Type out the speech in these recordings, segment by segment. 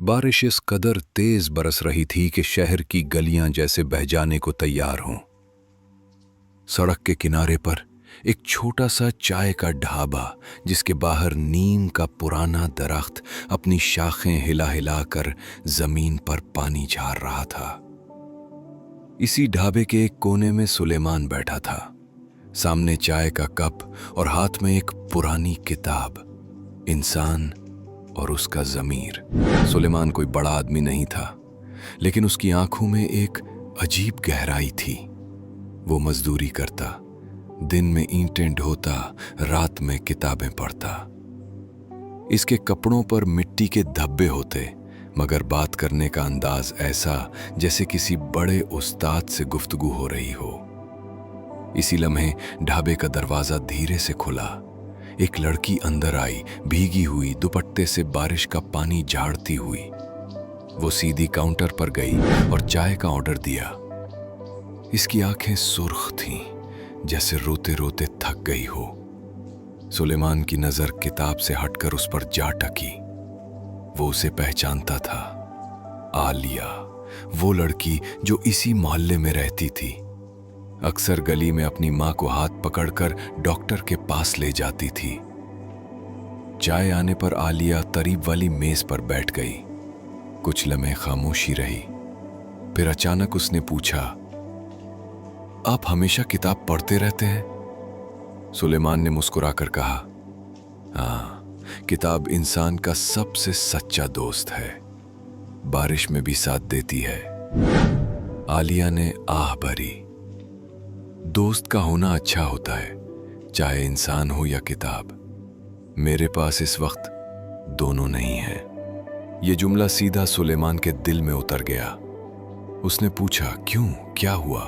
बारिश इस कदर तेज बरस रही थी कि शहर की गलियां जैसे बह जाने को तैयार हों। सड़क के किनारे पर एक छोटा सा चाय का ढाबा, जिसके बाहर नीम का पुराना दरख्त अपनी शाखें हिला हिला कर जमीन पर पानी झाड़ रहा था। इसी ढाबे के एक कोने में सुलेमान बैठा था, सामने चाय का कप और हाथ में एक पुरानी किताब, इंसान और उसका ज़मीर। सुलेमान कोई बड़ा आदमी नहीं था, लेकिन उसकी आंखों में एक अजीब गहराई थी। वो मजदूरी करता, दिन में ईंटें ढोता, रात में किताबें पढ़ता। इसके कपड़ों पर मिट्टी के धब्बे होते, मगर बात करने का अंदाज ऐसा जैसे किसी बड़े उस्ताद से गुफ्तगू हो रही हो। इसी लम्हे ढाबे का दरवाजा धीरे से खुला। एक लड़की अंदर आई, भीगी हुई, दुपट्टे से बारिश का पानी झाड़ती हुई। वो सीधी काउंटर पर गई और चाय का ऑर्डर दिया। इसकी आंखें सुर्ख थीं, जैसे रोते रोते थक गई हो। सुलेमान की नजर किताब से हटकर उस पर जा टकी। वो उसे पहचानता था। आलिया, वो लड़की जो इसी मोहल्ले में रहती थी। अक्सर गली में अपनी मां को हाथ पकड़कर डॉक्टर के पास ले जाती थी। चाय आने पर आलिया करीब वाली मेज पर बैठ गई। कुछ लम्हे खामोशी रही, फिर अचानक उसने पूछा, आप हमेशा किताब पढ़ते रहते हैं? सुलेमान ने मुस्कुराकर कहा, हाँ, किताब इंसान का सबसे सच्चा दोस्त है, बारिश में भी साथ देती है। आलिया ने आह भरी। दोस्त का होना अच्छा होता है, चाहे इंसान हो या किताब। मेरे पास इस वक्त दोनों नहीं है। यह जुमला सीधा सुलेमान के दिल में उतर गया। उसने पूछा, क्यों, क्या हुआ?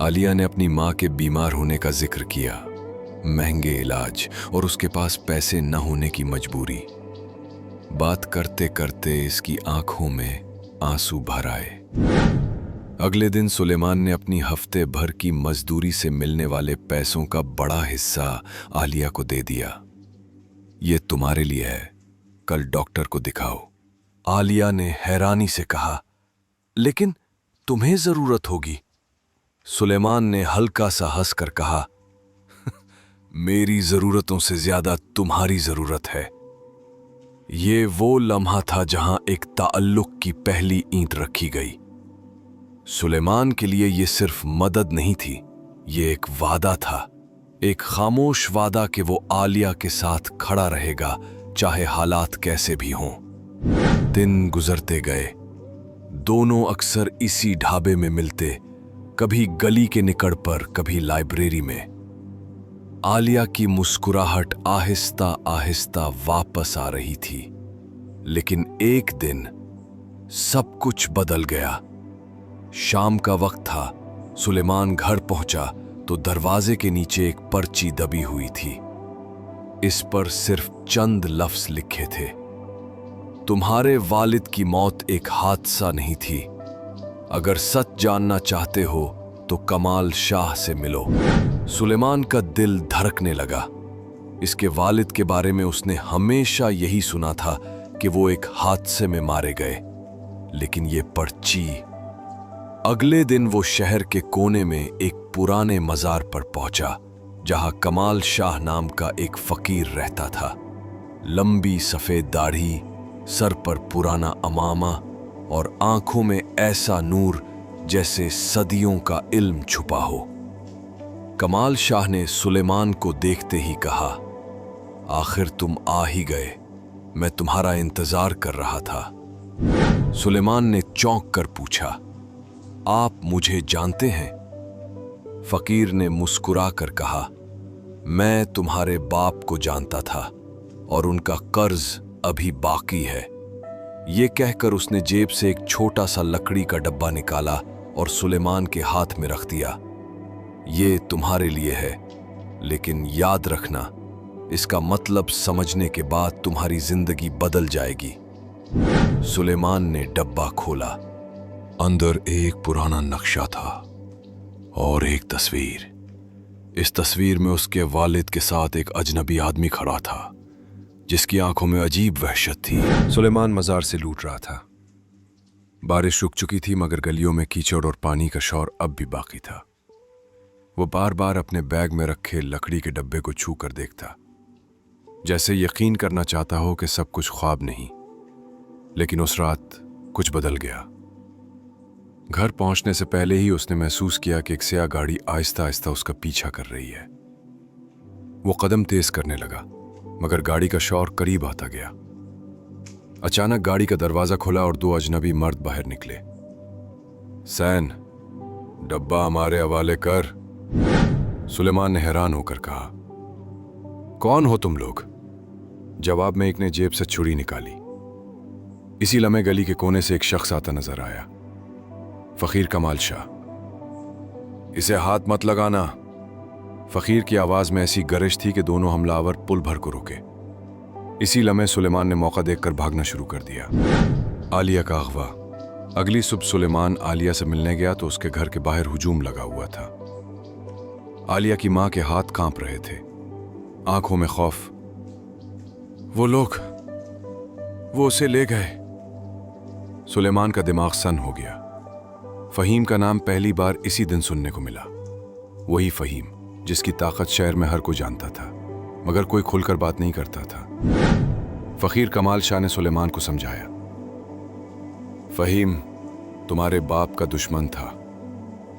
आलिया ने अपनी मां के बीमार होने का जिक्र किया, महंगे इलाज और उसके पास पैसे न होने की मजबूरी। बात करते करते इसकी आंखों में आंसू भर आए। अगले दिन सुलेमान ने अपनी हफ्ते भर की मजदूरी से मिलने वाले पैसों का बड़ा हिस्सा आलिया को दे दिया। ये तुम्हारे लिए है, कल डॉक्टर को दिखाओ। आलिया ने हैरानी से कहा, लेकिन तुम्हें जरूरत होगी। सुलेमान ने हल्का सा हंसकर कहा, मेरी जरूरतों से ज्यादा तुम्हारी जरूरत है। ये वो लम्हा था जहां एक ताल्लुक की पहली ईंट रखी गई। सुलेमान के लिए यह सिर्फ मदद नहीं थी, ये एक वादा था, एक खामोश वादा कि वो आलिया के साथ खड़ा रहेगा, चाहे हालात कैसे भी हों। दिन गुजरते गए। दोनों अक्सर इसी ढाबे में मिलते, कभी गली के निकड़ पर, कभी लाइब्रेरी में। आलिया की मुस्कुराहट आहिस्ता आहिस्ता वापस आ रही थी, लेकिन एक दिन सब कुछ बदल गया। शाम का वक्त था। सुलेमान घर पहुंचा तो दरवाजे के नीचे एक पर्ची दबी हुई थी। इस पर सिर्फ चंद लफ्ज लिखे थे, तुम्हारे वालिद की मौत एक हादसा नहीं थी। अगर सच जानना चाहते हो तो कमाल शाह से मिलो। सुलेमान का दिल धड़कने लगा। इसके वालिद के बारे में उसने हमेशा यही सुना था कि वो एक हादसे में मारे गए, लेकिन ये पर्ची। अगले दिन वो शहर के कोने में एक पुराने मजार पर पहुंचा, जहां कमाल शाह नाम का एक फकीर रहता था। लंबी सफेद दाढ़ी, सर पर पुराना अमामा और आंखों में ऐसा नूर जैसे सदियों का इल्म छुपा हो। कमाल शाह ने सुलेमान को देखते ही कहा, आखिर तुम आ ही गए, मैं तुम्हारा इंतजार कर रहा था। सुलेमान ने चौंक कर पूछा, आप मुझे जानते हैं? फकीर ने मुस्कुरा कर कहा, मैं तुम्हारे बाप को जानता था और उनका कर्ज अभी बाकी है। ये कहकर उसने जेब से एक छोटा सा लकड़ी का डब्बा निकाला और सुलेमान के हाथ में रख दिया। ये तुम्हारे लिए है, लेकिन याद रखना, इसका मतलब समझने के बाद तुम्हारी जिंदगी बदल जाएगी। सुलेमान ने डब्बा खोला। अंदर एक पुराना नक्शा था और एक तस्वीर। इस तस्वीर में उसके वालिद के साथ एक अजनबी आदमी खड़ा था। जिसकी आंखों में अजीब वहशत थी। सुलेमान मज़ार से लूट रहा था। बारिश रुक चुकी थी मगर गलियों में कीचड़ और पानी का शौर अब भी बाकी था। वो बार बार अपने बैग में रखे लकड़ी के डब्बे को छू कर देखता, जैसे यकीन करना चाहता हो कि सब कुछ ख्वाब नहीं। लेकिन उस रात कुछ बदल गया। घर पहुंचने से पहले ही उसने महसूस किया कि एक स्याह गाड़ी आहिस्ता आहिस्ता उसका पीछा कर रही है। वो कदम तेज करने लगा मगर गाड़ी का शौर करीब आता गया। अचानक गाड़ी का दरवाजा खुला और दो अजनबी मर्द बाहर निकले। सैन, डब्बा हमारे हवाले कर, सुलेमान ने हैरान होकर कहा। कौन हो तुम लोग? जवाब में एक ने जेब से छुरी निकाली। इसी लम्हे गली के कोने से एक शख्स आता नजर आया। फकीर कमाल शाह। इसे हाथ मत लगाना। फकीर की आवाज में ऐसी गरज थी कि दोनों हमलावर पुल भर को रुके। इसी लम्हे सुलेमान ने मौका देखकर भागना शुरू कर दिया। आलिया का अगवा। अगली सुबह सुलेमान आलिया से मिलने गया तो उसके घर के बाहर हुजूम लगा हुआ था। आलिया की मां के हाथ कांप रहे थे, आंखों में खौफ। वो लोग, वो उसे ले गए। सुलेमान का दिमाग सन हो गया। फहीम का नाम पहली बार इसी दिन सुनने को मिला। वही फहीम जिसकी ताकत शहर में हर कोई जानता था मगर कोई खुलकर बात नहीं करता था। फकीर कमाल शाह ने सुलेमान को समझाया, फहीम तुम्हारे बाप का दुश्मन था।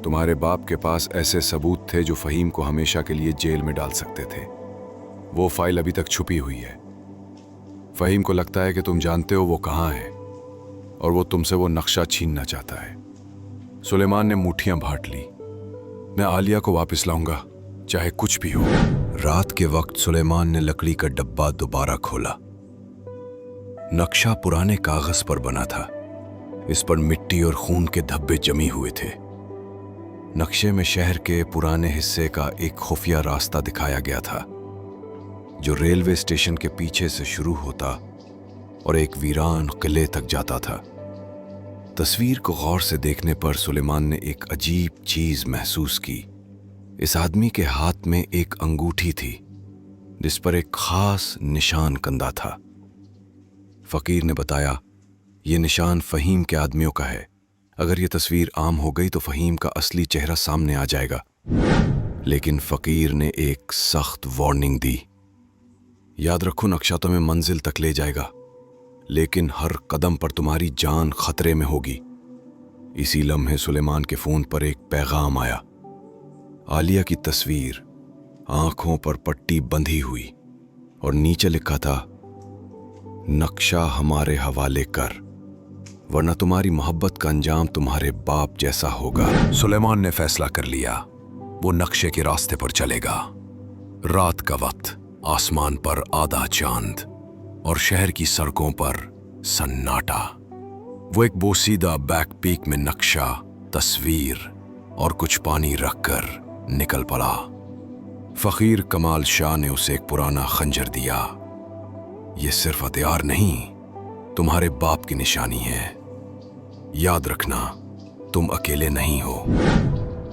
तुम्हारे बाप के पास ऐसे सबूत थे जो फहीम को हमेशा के लिए जेल में डाल सकते थे। वो फाइल अभी तक छुपी हुई है। फहीम को लगता है कि तुम जानते हो वो कहाँ है और वो तुमसे वो नक्शा छीनना चाहता है। सुलेमान ने मुट्ठियां बांट ली। मैं आलिया को वापस लाऊंगा, चाहे कुछ भी हो। रात के वक्त सुलेमान ने लकड़ी का डब्बा दोबारा खोला। नक्शा पुराने कागज पर बना था। इस पर मिट्टी और खून के धब्बे जमी हुए थे। नक्शे में शहर के पुराने हिस्से का एक खुफिया रास्ता दिखाया गया था जो रेलवे स्टेशन के पीछे से शुरू होता और एक वीरान किले तक जाता था। तस्वीर को गौर से देखने पर सुलेमान ने एक अजीब चीज महसूस की। इस आदमी के हाथ में एक अंगूठी थी जिस पर एक खास निशान कंदा था। फकीर ने बताया, यह निशान फहीम के आदमियों का है। अगर यह तस्वीर आम हो गई तो फहीम का असली चेहरा सामने आ जाएगा। लेकिन फकीर ने एक सख्त वार्निंग दी, याद रखो नक्शा तुम्हें मंजिल तक ले जाएगा लेकिन हर कदम पर तुम्हारी जान खतरे में होगी। इसी लम्हे सुलेमान के फोन पर एक पैगाम आया। आलिया की तस्वीर, आंखों पर पट्टी बंधी हुई और नीचे लिखा था, नक्शा हमारे हवाले कर वरना तुम्हारी मोहब्बत का अंजाम तुम्हारे बाप जैसा होगा। सुलेमान ने फैसला कर लिया, वो नक्शे के रास्ते पर चलेगा। रात का वक्त, आसमान पर आधा चांद और शहर की सड़कों पर सन्नाटा। वो एक बोसीदा बैक पीक में नक्शा, तस्वीर और कुछ पानी रखकर निकल पड़ा। फकीर कमाल शाह ने उसे एक पुराना खंजर दिया। ये सिर्फ हथियार नहीं, तुम्हारे बाप की निशानी है। याद रखना, तुम अकेले नहीं हो।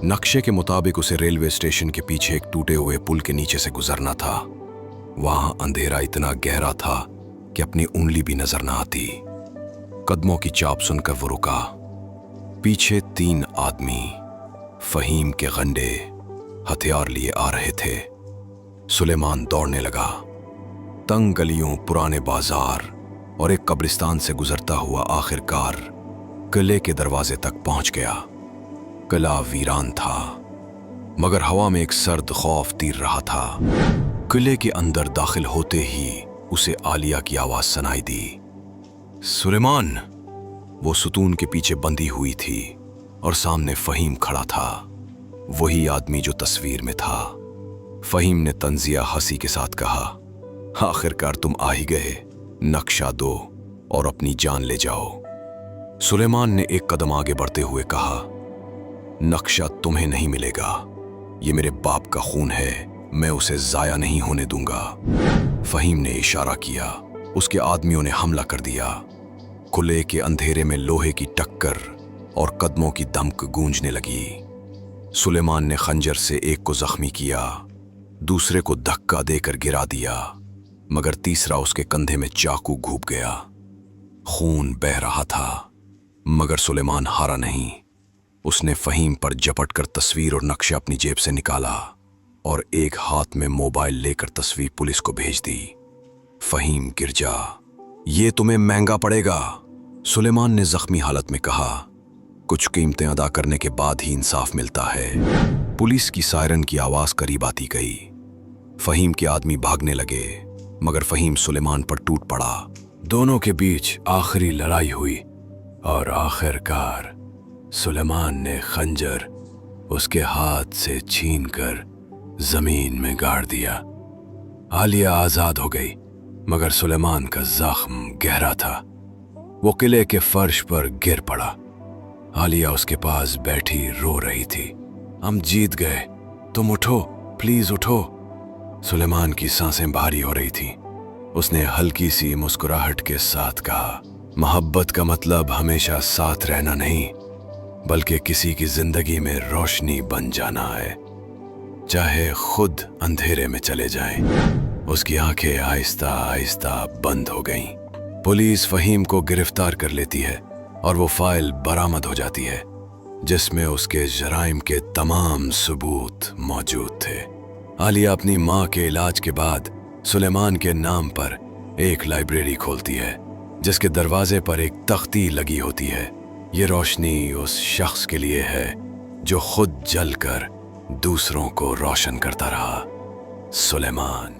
नक्शे के मुताबिक उसे रेलवे स्टेशन के पीछे एक टूटे हुए पुल के नीचे से गुजरना था। वहां अंधेरा इतना गहरा था कि अपनी उंगली भी नजर न आती। कदमों की चाप सुनकर वो रुका। पीछे 3 आदमी फहीम के गंडे हथियार लिए आ रहे थे। सुलेमान दौड़ने लगा। तंग गलियों, पुराने बाजार और एक कब्रिस्तान से गुजरता हुआ आखिरकार किले के दरवाजे तक पहुंच गया। किला वीरान था मगर हवा में एक सर्द खौफ तीर रहा था। किले के अंदर दाखिल होते ही उसे आलिया की आवाज सुनाई दी, सुलेमान। वो सुतून के पीछे बंधी हुई थी और सामने फहीम खड़ा था, वही आदमी जो तस्वीर में था। फहीम ने तंजिया हंसी के साथ कहा, आखिरकार तुम आ ही गए। नक्शा दो और अपनी जान ले जाओ। सुलेमान ने एक कदम आगे बढ़ते हुए कहा, नक्शा तुम्हें नहीं मिलेगा। ये मेरे बाप का खून है, मैं उसे जाया नहीं होने दूंगा। फहीम ने इशारा किया। उसके आदमियों ने हमला कर दिया। खुले के अंधेरे में लोहे की टक्कर और कदमों की दमक गूंजने लगी। सुलेमान ने खंजर से एक को जख्मी किया, दूसरे को धक्का देकर गिरा दिया। मगर तीसरा उसके कंधे में चाकू घुप गया। खून बह रहा था, मगर सुलेमान हारा नहीं। उसने फहीम पर झपट कर तस्वीर और नक्शा अपनी जेब से निकाला और एक हाथ में मोबाइल लेकर तस्वीर पुलिस को भेज दी। फहीम गिर जा, ये तुम्हें महंगा पड़ेगा, सुलेमान ने जख्मी हालत में कहा। कुछ कीमतें अदा करने के बाद ही इंसाफ मिलता है। पुलिस की सायरन की आवाज करीब आती गई। फहीम के आदमी भागने लगे, मगर फहीम सुलेमान पर टूट पड़ा। दोनों के बीच आखिरी लड़ाई हुई और आखिरकार सुलेमान ने खंजर उसके हाथ से छीनकर जमीन में गाड़ दिया। आलिया आजाद हो गई, मगर सुलेमान का जख्म गहरा था। वो किले के फर्श पर गिर पड़ा। आलिया उसके पास बैठी रो रही थी। हम जीत गए, तुम उठो, प्लीज उठो। सुलेमान की सांसें भारी हो रही थीं। उसने हल्की सी मुस्कुराहट के साथ कहा, मोहब्बत का मतलब हमेशा साथ रहना नहीं, बल्कि किसी की जिंदगी में रोशनी बन जाना है, चाहे खुद अंधेरे में चले जाएं। उसकी आंखें आहिस्ता आहिस्ता बंद हो गईं। पुलिस फहीम को गिरफ्तार कर लेती है और वो फाइल बरामद हो जाती है, जिसमें उसके जराइम के तमाम सबूत मौजूद थे। आलिया अपनी माँ के इलाज के बाद सुलेमान के नाम पर एक लाइब्रेरी खोलती है, जिसके दरवाजे पर एक तख्ती लगी होती है। ये रोशनी उस शख्स के लिए है जो खुद जलकर दूसरों को रोशन करता रहा, सुलेमान।